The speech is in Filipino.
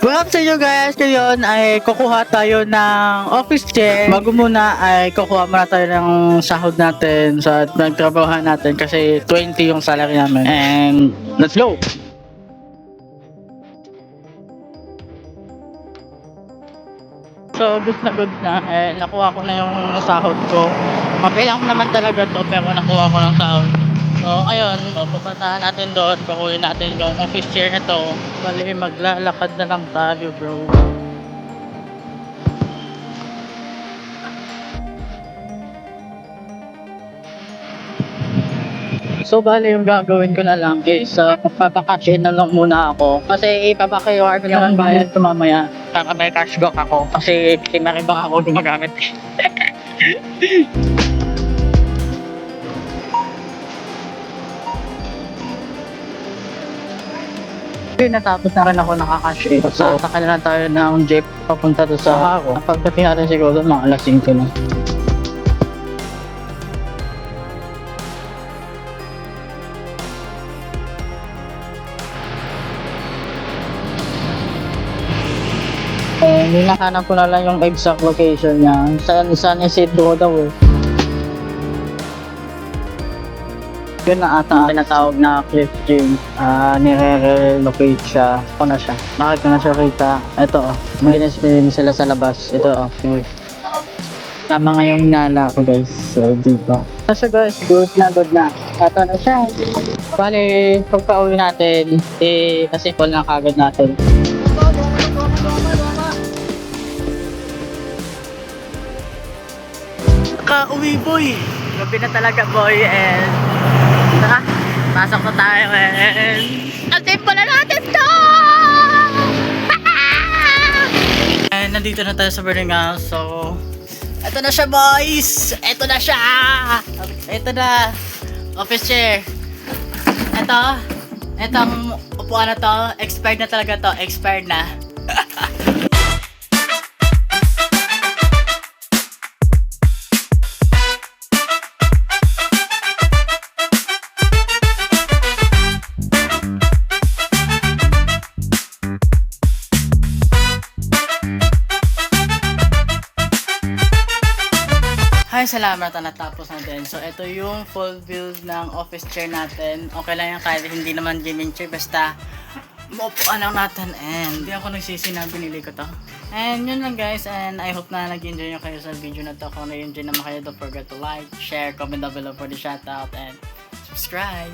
Welcome sa inyo guys. Ngayon ay kukuha tayo ng office chair. Bago muna ay kukuha muna tayo ng sahod natin sa nagtrabaho natin kasi 20 yung salary namin. And let's go! So good na nakuha ko na yung sahod ko. Mabilang naman talaga to pero nakuha ko ng sahod. So ayun, pupuntahan natin doon, pakuhin natin yung office chair na to. Bali maglalakad na lang tayo bro. So bali yung gagawin ko na lang is papakashin na lang muna ako. Kasi ipapakayar ko yung bayad ko mamaya. Para may cashback ako. Kasi maribang ako gumagamit. Natapos na rin ako nakakash eh. So, sakay na lang tayo ng jeep papunta doon sa ako. Pagdating natin siguro mga alas 5 na. Hinahanap ko na lang yung exact location niya. Saan yung seat ko daw eh. Yun na ata ang tinatawag na Cliff Gym. Nire-relocate siya. Ako na siya. Bakit ko na siya kita? Ito oh. Maginis sila sa labas. Ito oh. Tama nga yung hinala ko guys. So dito. So guys, good na. Ito na siya. Bale, pagpa-uwi natin, kasi-call na kagad natin. Uwi boy! Gabi na talaga boy and tara, pasok na tayo and atimpo na natin to! And nandito na tayo sa boarding house. So eto na siya boys! Eto na siya! Eto na office chair. Etong upuan na to, expired na talaga to, expired na. Ay, salamat na natapos natin. So, ito yung full build ng office chair natin. Okay lang yan kahit hindi naman gaming chair. Basta, maupuan lang natin. And, hindi ako nagsisi na binili ko to. And, yun lang guys. And, I hope na nag-enjoy nyo kayo sa video na to. Kung na-enjoy naman kayo, don't forget to like, share, comment down below for the shoutout, and subscribe.